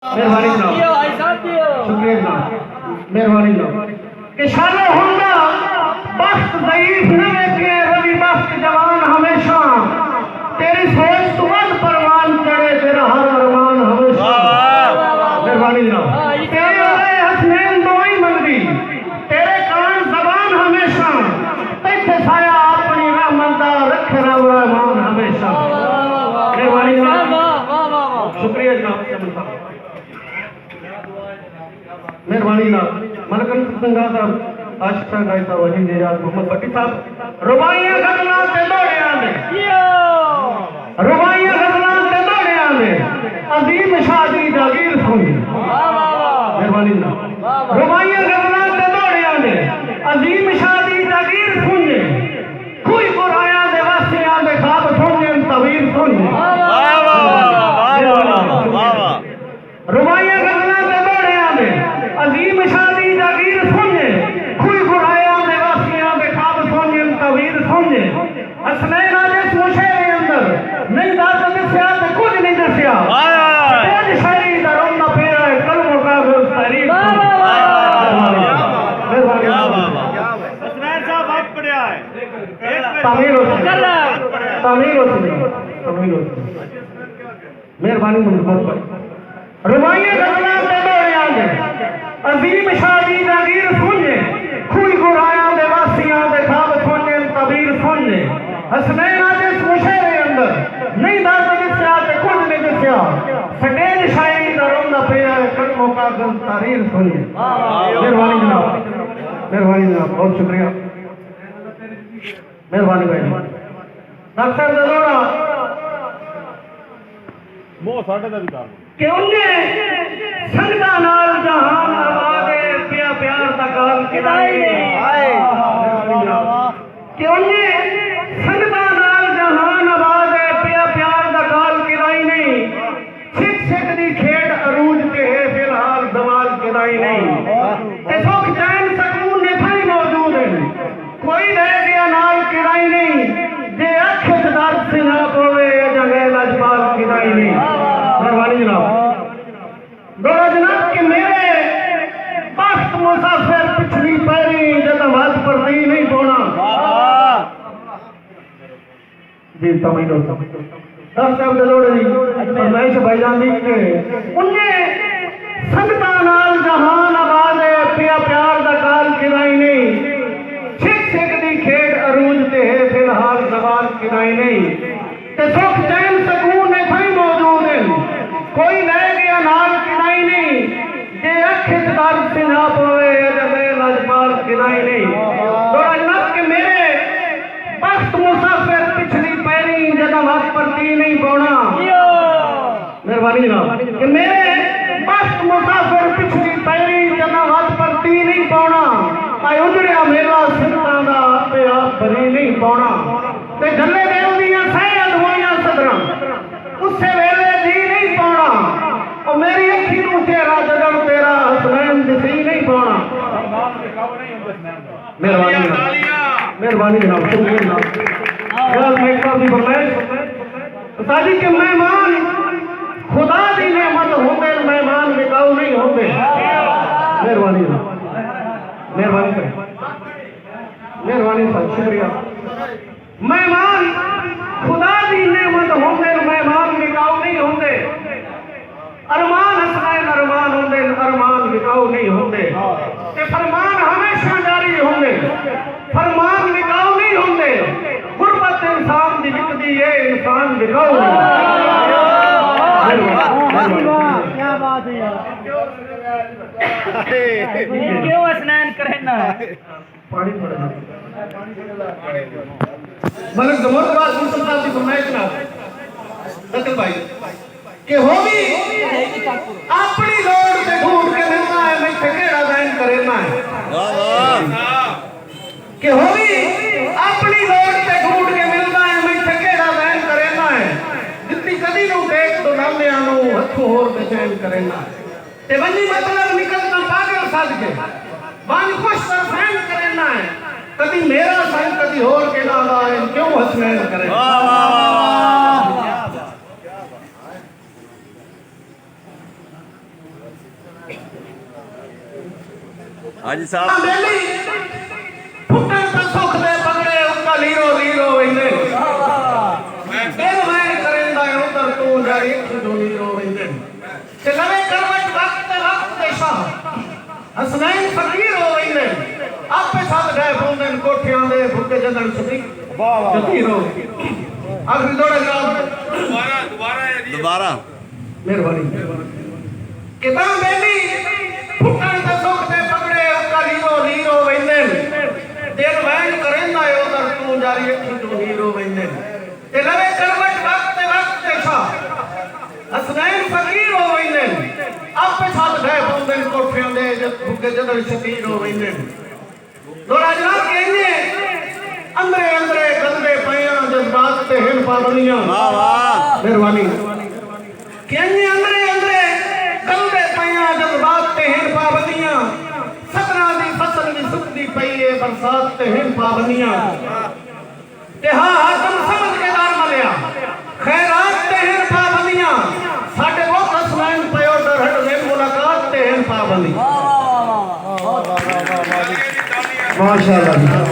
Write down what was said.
मेहरबानी जनाब, शुक्रिया जनाब, मेहरबानी जनाब। कि शालो हुंदा बख्त ज़ईफ न वेखे रवि बख्त जवान हमेशा, तेरी सोच तू मत परवान चढ़े तेरा हर अरमान हमेशा। मेहरबानी जनाब। तेरे ओए हसनैन दो ही मंदी, तेरे कान ज़बान हमेशा, तैथे साया अपनी रहमत दा रखे रब रहमान हमेशा। मेहरबानी जनाब, शुक्रिया जनाब, मेहरबानी जनाब। मलकन संगा साहब, आशिक गायता वही निराज मोहम्मद भट्टी साहब। रुबाइयां गजलां ते दौड़ियां ने, रुबाइयां गजलां ते दौड़ियां ने, अजीम शादी जागीर सुनी। मेहरबानी जनाब। रुबाइयां गजलां ते दौड़ियां ने, अजीम शादी जागीर सुनी, कोई बुराया दे वासियां दे खाब सुने तवीर सुनी। रुबाइयां गजलां ते दौड़ियां ने, अजीम शादी जागीर सुने, कोई बुराया दे वासियां दे खाब सुने तवीर सुने। हसनैन जिस मुशेरे अंदर नहीं दाद दस्या ते कुछ नहीं दस्या, तेज शायरी दा रोंदा पेरा है कलमों का तारीफ। हसनैन साहब आप पढ़िया है, तामीर होती मेहरबानी मोहब्बत। रुबाइयां गजलां ते दौड़ियां ने, अजीम शादी जागीर सुने, खुई गुराया दे वासियां दे खाब सुने तबीर सुने। हसनैन जिस मुशेरे अंदर नहीं दाद दस्या ते कुछ नहीं दस्या, सटेज शायरी दा रोंदा पिया कलमों का तारीर सुने। मेहरबानी जनाब, मेहरबानी जनाब, बहुत शुक्रिया, मेहरबानी भाई। डॉक्टर दरोड़ा मोह साढ़े का भी कि उन्हें संगदा नाल जहान आबादे पिया प्यार दा गाल किदाई नहीं, कि उन्हें संगदा नाल जहान आबादे पिया प्यार दा गाल किदाई नहीं, सिख सिख दी खेड अरूज ते है फिलहाल दमाल किदाई नहीं। ते सुख चैन सकून ने थाई मौजूद है, कोई रह गया नाल किदाई नहीं, जे अख च दर्द से ना पवे जगह लजपाल किदाई नहीं। मेहरबानी जनाब। दोड़ा जनाब कि मेरे बख्त मुसाफिर पिछली पैरी जब हाथ पर नहीं पौना जी समझ लो साहब दलोड़े जी फरमाइश भाईजान दी के उन्हें संगता नाल जहान आबादे पिया प्यार दा काल किराई नहीं, सिख सिख दी खेड अरूज ते है फिलहाल सवाल किराई नहीं। ते सुख चैन सकून ने भाई मौजूद है, कोई रह गया नाल किनाई नहीं, जे अख दर्द से ना पवे जबे लजपाल किनाई नहीं। थोड़ा जनाब कि मेरे बख्त मुसाफिर पिछली पैरी जदा हाथ पर ती नहीं पौना। मेहरबानी जनाब कि मेरे बख्त मुसाफिर पिछली पैरी जदा हाथ पर ती नहीं पौना, आई उजड़िया मेला सिरता दा पे आप भरी नहीं पौना। ते गले दे उदियां सैयद होइयां सदरां उससे वेले जी नहीं पौना, और मेरी अखी नूं चेहरा जदन तेरा हसनैन दिसी नहीं पौना। मेहरबानी जनाब, मेहरबानी जनाब, शुक्रिया जनाब। मैं काफी फरमाइश साजी के मेहमान खुदा दी नेमत होंदे, मेहमान बिकाऊ नहीं होंदे। मेहरबानी जनाब, मेहरबानी सर, मेहरबानी सर, शुक्रिया। मेहमान खुदा दी नेमत होंदे, मेहमान बिकाऊ नहीं होंदे। अरमान हसनैन अरमान होंदे, अरमान बिकाऊ नहीं होंदे। ते फरमान हमेशा जारी होंदे, फरमान बिकाऊ नहीं होंदे। गुरबत इंसान दी बिकदी है, इंसान बिकाऊ नहीं। क्या बात है यार, क्यों स्नान करना है पानी पड़े मलक जमोत बात मुर्तज़ा साहब की फरमाइश ना दखल भाई कि होगी अपनी लोड़ से ढूंढ के मिलना है, मैं ठकेड़ा दाइन करना है। कि होगी अपनी लोड़ से ढूंढ के मिलना है, मैं ठकेड़ा दाइन करना है। जितनी कदी नू देख तो नाले आनो हथों होर बेचैन करना है। ते वनी मतलब निकलना पागल साध के वन खुश तरफैन करना है। कभी मेरा संग कभी होर के ना आए, क्यों हसनैन करे। हाजी साहब बेली फुटन का सुख दे पगड़े उनका लीरो लीरो वेंदे दिल मैं करेंदा उधर तू जारी जो लीरो वेंदे ते लवे करवट वक्त वक्त शाह हसनैन फकीर हो वेंदे आपे साथ गए पोंदन कोठियां दे भुक्के जंदन सुधी वाह वाह जती रो आखिरी दौड़ा जनाब दोबारा मेहरबानी किताब बेली फुटन का सुख दे पगड़े उनका लीरो लीरो वेंदे दिल वैन करेंदा उधर तू जारी जो लीरो वेंदे ते लवे करवट वक्त वक्त शाह हसनैन फकीर हो वेंदे आपे साथ गए पोंदन कोठियां दे भुक्के जंदन सुधी रो वेंदे दौड़ा जनाब कहने अंदरे अंदरे गंदे पया जज्बात ते हिन पाबंदियां वाह वाह मेहरबानी कहने अंदरे अंदरे गंदे पया जज्बात ते हिन पाबंदियां सतना दी फसल दी सुकदी पई है बरसात ते हिन पाबंदियां ते हां हाकम समझ के दार मलिया खैरात ते हिन पाबंदियां साडे वो हसनैन पयो डर दे मुलाकात ते हिन पाबंदी माशाअल्लाह